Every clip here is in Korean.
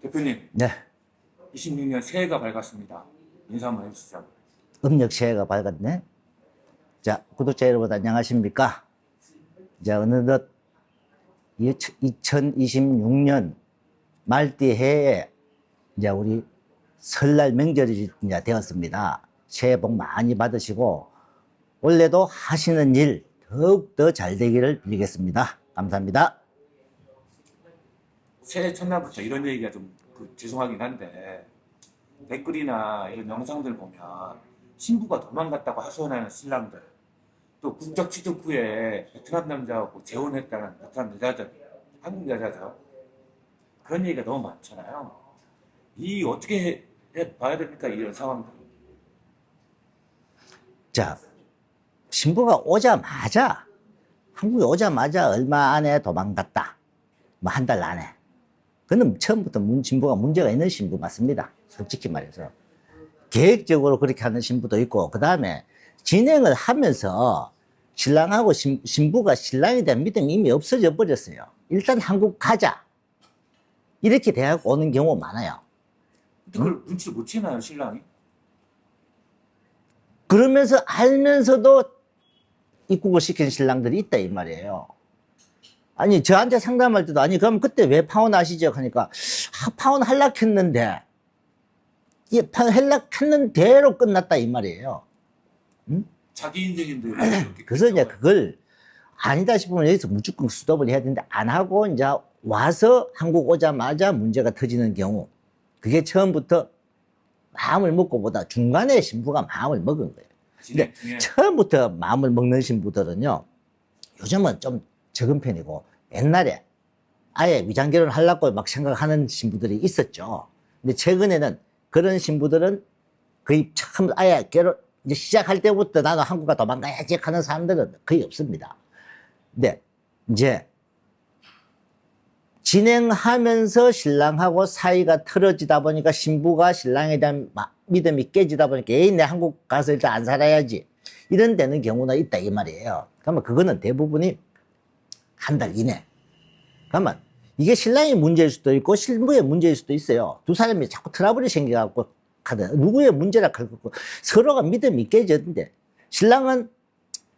대표님, 네, 26년 새해가 밝았습니다. 인사 한번 해주시죠. 음력 새해가 밝았네. 자, 구독자 여러분 안녕하십니까? 이제 어느덧 2026년 말띠 해에 이제 우리 설날 명절이 이제 되었습니다. 새해 복 많이 받으시고 올해도 하시는 일 더욱더 잘 되기를 빌겠습니다. 감사합니다. 새해 첫날부터 이런 얘기가 좀 죄송하긴 한데 댓글이나 이런 영상들 보면 신부가 도망갔다고 하소연하는 신랑들, 또 국적 취득 후에 베트남 남자하고 재혼했다는 베트남 여자들, 한국 여자죠. 그런 얘기가 너무 많잖아요. 이 어떻게 봐야 됩니까? 이런 상황들. 자, 신부가 오자마자 한국에 오자마자 얼마 안에 도망갔다. 뭐 한 달 안에. 그는 처음부터 신부가 문제가 있는 신부 맞습니다. 솔직히 말해서. 계획적으로 그렇게 하는 신부도 있고, 그 다음에 진행을 하면서 신랑하고 신부가 신랑에 대한 믿음이 이미 없어져 버렸어요. 일단 한국 가자. 이렇게 돼갖고 오는 경우 많아요. 그걸 눈치를 못 채나요, 신랑이? 그러면서 알면서도 입국을 시킨 신랑들이 있다, 이 말이에요. 아니, 저한테 상담할 때도, 아니, 그럼 그때 왜 파혼하시죠? 하니까, 파혼 할락했는데, 할락했는 대로 끝났다, 이 말이에요. 응? 자기 인생인데 그래서 이제 그걸 아니다 싶으면 여기서 무조건 스톱을 해야 되는데, 안 하고 이제 와서 한국 오자마자 문제가 터지는 경우, 그게 처음부터 마음을 먹고 보다 중간에 신부가 마음을 먹은 거예요. 근데 처음부터 마음을 먹는 신부들은요, 요즘은 좀 적은 편이고, 옛날에 아예 위장결혼 하려고 막 생각하는 신부들이 있었죠. 근데 최근에는 그런 신부들은 거의 처음 아예 결혼, 이제 시작할 때부터 나는 한국가 도망가야지 하는 사람들은 거의 없습니다. 근데 이제 진행하면서 신랑하고 사이가 틀어지다 보니까 신부가 신랑에 대한 믿음이 깨지다 보니까 에이, 내 한국 가서 일단 안 살아야지. 이런 데는 경우가 있다, 이 말이에요. 그러면 그거는 대부분이 한 달 이내. 그러면 이게 신랑의 문제일 수도 있고 신부의 문제일 수도 있어요. 두 사람이 자꾸 트러블이 생겨갖고 하든 누구의 문제라 그렇고 서로가 믿음이 깨졌는데 신랑은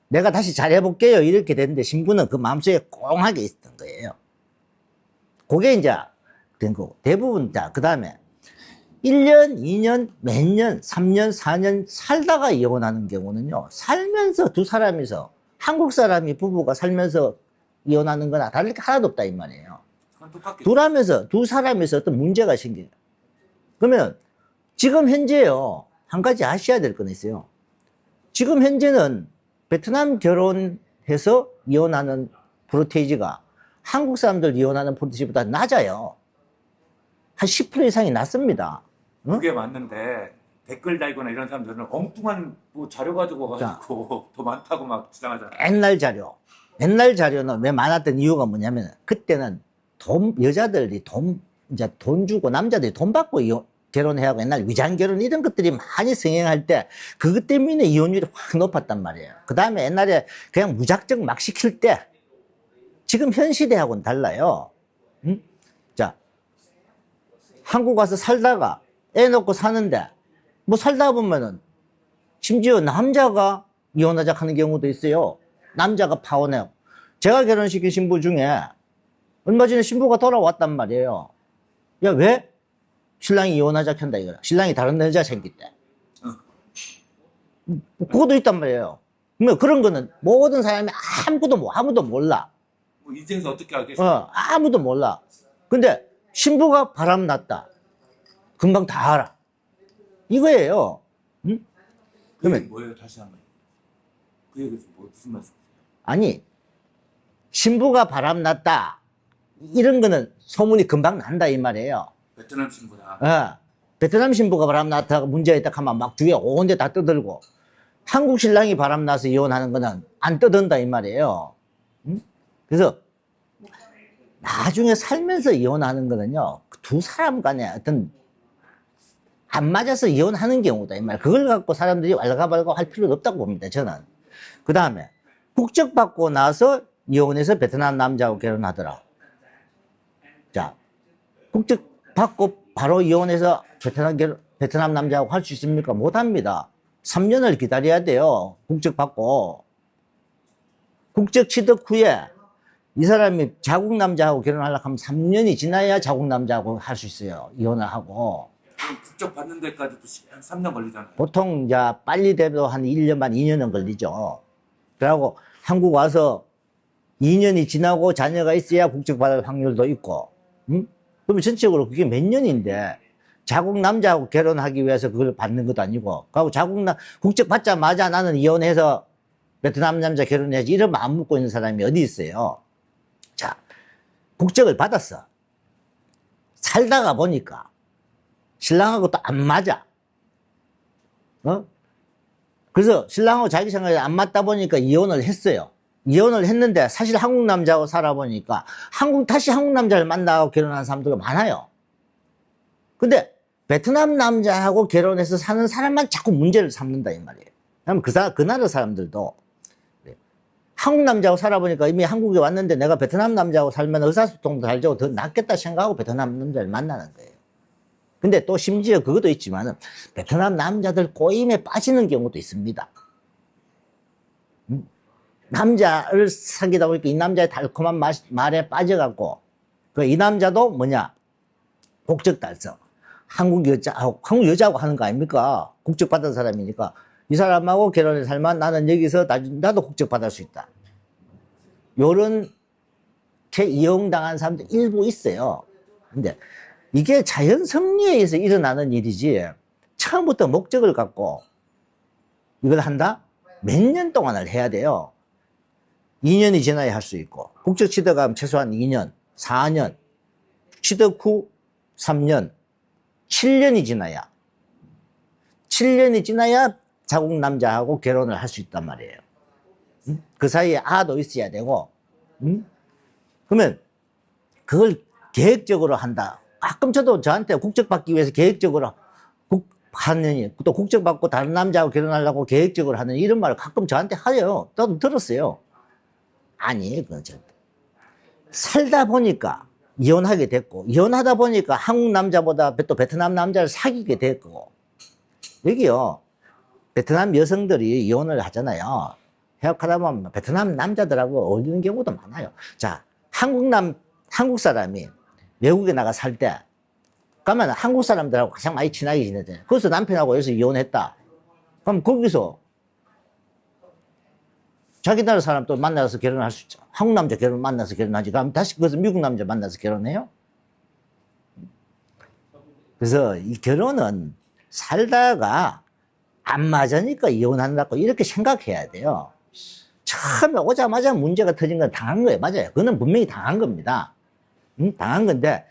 내가 다시 잘해볼게요 이렇게 됐는데 신부는 그 마음속에 꽁하게 있었던 거예요. 그게 이제 된 거고 대부분 그 다음에 1년, 2년, 몇 년, 3년, 4년 살다가 이혼하는 경우는요. 살면서 두 사람이서 한국 사람이 부부가 살면서 이혼하는 거나 다를 게 하나도 없다 이 말이에요. 두 사람에서 어떤 문제가 생겨요. 그러면 지금 현재요. 한 가지 아셔야 될 건 있어요. 지금 현재는 베트남 결혼해서 이혼하는 프로테이지가 한국 사람들 이혼하는 프로테이지보다 낮아요. 한 10% 이상이 낮습니다. 응? 그게 맞는데 댓글 달거나 이런 사람들은 엉뚱한 뭐 자료 가지고 와가지고 더 많다고 막 주장하잖아요. 옛날 자료는 왜 많았던 이유가 뭐냐면 그때는 여자들이 이제 돈 주고 남자들이 돈 받고 결혼해하고 옛날 위장결혼 이런 것들이 많이 성행할 때 그것 때문에 이혼율이 확 높았단 말이에요. 그 다음에 옛날에 그냥 무작정 막 시킬 때 지금 현 시대하고는 달라요. 응? 자, 한국 와서 살다가 애 놓고 사는데 뭐 살다 보면은 심지어 남자가 이혼하자 하는 경우도 있어요. 남자가 파혼해요. 제가 결혼시킨 신부 중에 얼마 전에 신부가 돌아왔단 말이에요. 야, 왜? 신랑이 이혼하자 한다 이거야. 신랑이 다른 여자 생겼대. 그것도 있단 말이에요. 그러면 그런 거는 모든 사람이 아무도 몰라. 뭐 인생에서 어떻게 알겠어? 아무도 몰라. 근데 신부가 바람났다. 금방 다 알아. 이거예요. 응? 그러면 뭐예요? 다시 한번. 그 얘기는 무슨 말씀이세요? 아니, 신부가 바람났다. 이런 거는 소문이 금방 난다 이 말이에요. 베트남 신부다. 베트남 신부가 바람났다가 문제가 있다 하면 막 주위에 온 데 다 떠들고 한국 신랑이 바람나서 이혼하는 거는 안 떠든다 이 말이에요. 응? 그래서 나중에 살면서 이혼하는 거는요. 두 사람 간에 어떤 안 맞아서 이혼하는 경우다 이 말이에요. 그걸 갖고 사람들이 왈가왈가 할 필요도 없다고 봅니다. 저는. 그 다음에 국적 받고 나서 이혼해서 베트남 남자하고 결혼하더라. 자, 국적 받고 바로 이혼해서 베트남 남자하고 할 수 있습니까? 못 합니다. 3년을 기다려야 돼요. 국적 받고. 국적 취득 후에 이 사람이 자국 남자하고 결혼하려고 하면 3년이 지나야 자국 남자하고 할 수 있어요. 이혼을 하고. 그럼 국적 받는 데까지도 한 3년 걸리잖아요. 보통 이제 빨리 돼도 한 1년 반, 2년은 걸리죠. 그러고 한국 와서 2년이 지나고 자녀가 있어야 국적 받을 확률도 있고. 응? 그러면 전체적으로 그게 몇 년인데 자국 남자하고 결혼하기 위해서 그걸 받는 것도 아니고, 그리고 국적 받자마자 나는 이혼해서 베트남 남자 결혼해야지 이런 마음 먹고 있는 사람이 어디 있어요. 자, 국적을 받았어. 살다가 보니까 신랑하고 또 안 맞아. 그래서 신랑하고 자기 생각에 안 맞다 보니까 이혼을 했어요. 이혼을 했는데 사실 한국 남자하고 살아보니까 다시 한국 남자를 만나고 결혼한 사람들이 많아요. 근데 베트남 남자하고 결혼해서 사는 사람만 자꾸 문제를 삼는다 이 말이에요. 그러면 그 나라 사람들도 한국 남자하고 살아보니까 이미 한국에 왔는데 내가 베트남 남자하고 살면 의사소통도 잘 되고 더 낫겠다 생각하고 베트남 남자를 만나는 거예요. 근데 또 심지어 그것도 있지만은 베트남 남자들 꼬임에 빠지는 경우도 있습니다. 남자를 사귀다 보니까 이 남자의 달콤한 말에 빠져갖고 이 남자도 뭐냐 국적 달성 한국 여자하고 하는 거 아닙니까? 국적 받은 사람이니까 이 사람하고 결혼해 살면 나는 여기서 나도 국적 받을 수 있다. 요런 이용당한 사람도 일부 있어요. 근데 이게 자연 섭리에 의해서 일어나는 일이지 처음부터 목적을 갖고 이걸 한다? 몇 년 동안을 해야 돼요. 2년이 지나야 할 수 있고 국적 취득하면 최소한 2년, 4년, 취득 후 3년, 7년이 지나야 자국 남자하고 결혼을 할 수 있단 말이에요. 그 사이에 아도 있어야 되고, 그러면 그걸 계획적으로 한다. 가끔 저한테 국적 받기 위해서 계획적으로 또 국적 받고 다른 남자하고 결혼하려고 계획적으로 하는 이런 말을 가끔 저한테 하요. 나도 들었어요. 아니, 그건 절대. 살다 보니까 이혼하게 됐고, 이혼하다 보니까 한국 남자보다 또 베트남 남자를 사귀게 됐고, 여기요, 베트남 여성들이 이혼을 하잖아요. 해역하다 보면 베트남 남자들하고 어울리는 경우도 많아요. 자, 한국 사람이 외국에 나가 살 때, 가면 한국 사람들하고 가장 많이 친하게 지내잖아요. 그래서 남편하고 여기서 이혼했다. 그럼 거기서 자기 나라 사람 또 만나서 결혼할 수 있죠. 한국 남자 만나서 결혼하지. 그럼 다시 그것을 미국 남자 만나서 결혼해요? 그래서 이 결혼은 살다가 안 맞으니까 이혼한다고 이렇게 생각해야 돼요. 처음에 오자마자 문제가 터진 건 당한 거예요. 맞아요. 그거는 분명히 당한 겁니다. 당한 건데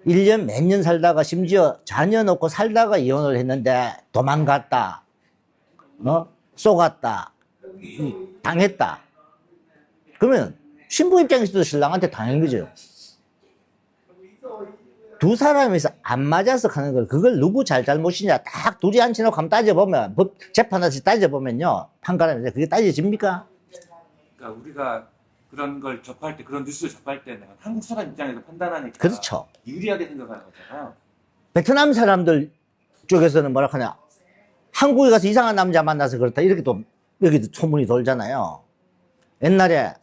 1년 몇 년 살다가 심지어 자녀 놓고 살다가 이혼을 했는데 도망갔다. 쏘갔다. 당했다. 그러면 신부 입장에서도 신랑한테 당한 거죠. 두 사람에서 안 맞아서 하는 걸 그걸 누구 잘못이냐 딱 둘이 앉혀놓고 한번 따져보면 재판에서 따져보면요 판가름인데 그게 따져집니까? 그러니까 우리가 그런 걸 접할 때 그런 뉴스를 접할 때는 한국 사람 입장에서 판단하니까 그렇죠. 유리하게 생각하는 거잖아요. 베트남 사람들 쪽에서는 뭐라 하냐 한국에 가서 이상한 남자 만나서 그렇다 이렇게 또 여기도 소문이 돌잖아요. 옛날에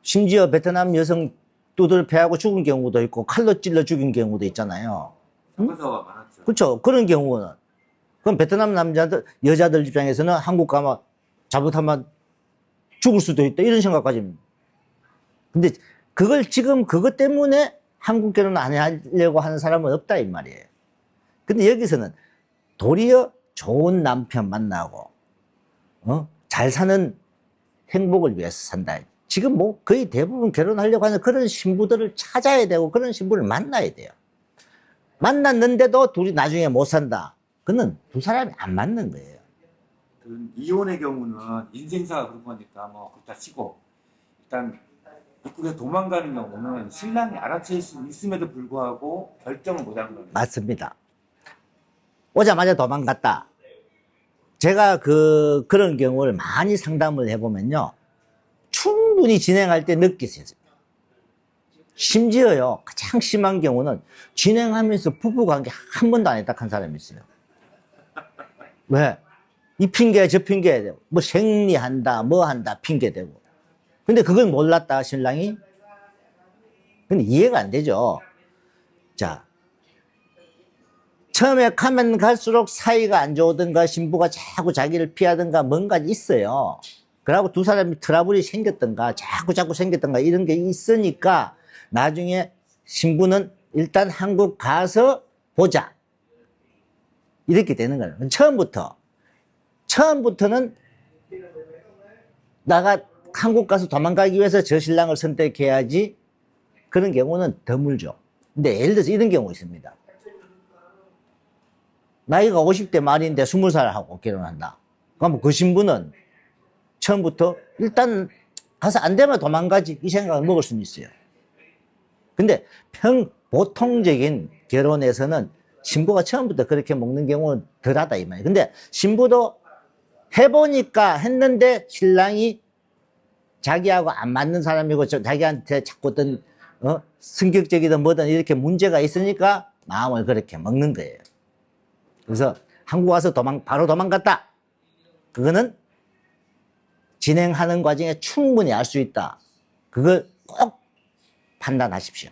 심지어 베트남 여성 두들패하고 죽은 경우도 있고 칼로 찔러 죽인 경우도 있잖아요. 사건사고가 많았죠. 그렇죠. 그런 경우는 그럼 베트남 여자들 입장에서는 한국 가면 잘못하면 죽을 수도 있다 이런 생각까지. 근데 그걸 지금 그것 때문에 한국 결혼 안 하려고 하는 사람은 없다 이 말이에요. 근데 여기서는 도리어 좋은 남편 만나고 잘 사는 행복을 위해서 산다. 지금 뭐 거의 대부분 결혼하려고 하는 그런 신부들을 찾아야 되고 그런 신부를 만나야 돼요. 만났는데도 둘이 나중에 못 산다. 그는 두 사람이 안 맞는 거예요. 이혼의 경우는 인생사가 그런 거니까 뭐 그렇다 치고 일단 입국에서 도망가는 경우는 신랑이 알아챌 수 있음에도 불구하고 결정을 못하는 거예요. 맞습니다. 오자마자 도망갔다. 제가 그런 경우를 많이 상담을 해보면요. 충분히 진행할 때 느끼세요. 심지어요, 가장 심한 경우는 진행하면서 부부관계 한 번도 안 했다 한 사람이 있어요. 왜? 이 핑계 저 핑계 대고 뭐 생리한다 뭐 한다 핑계 대고. 근데 그걸 몰랐다 신랑이. 근데 이해가 안 되죠. 자, 처음에 가면 갈수록 사이가 안 좋든가 신부가 자꾸 자기를 피하든가 뭔가 있어요. 그러고 두 사람이 트러블이 생겼든가 자꾸 생겼든가 이런 게 있으니까 나중에 신부는 일단 한국 가서 보자 이렇게 되는 거예요. 처음부터는 나가 한국 가서 도망가기 위해서 저 신랑을 선택해야지. 그런 경우는 드물죠. 근데 예를 들어서 이런 경우 있습니다. 나이가 50대 말인데 20살하고 결혼한다. 그럼 그 신부는 처음부터 일단 가서 안 되면 도망가지 이 생각을 먹을 수는 있어요. 근데 보통적인 결혼에서는 신부가 처음부터 그렇게 먹는 경우는 덜하다 이 말이에요. 근데 신부도 해보니까 했는데 신랑이 자기하고 안 맞는 사람이고 자기한테 자꾸 어떤 성격적이든 뭐든 이렇게 문제가 있으니까 마음을 그렇게 먹는 거예요. 그래서 한국 와서 바로 도망갔다. 그거는 진행하는 과정에 충분히 알 수 있다. 그걸 꼭 판단하십시오.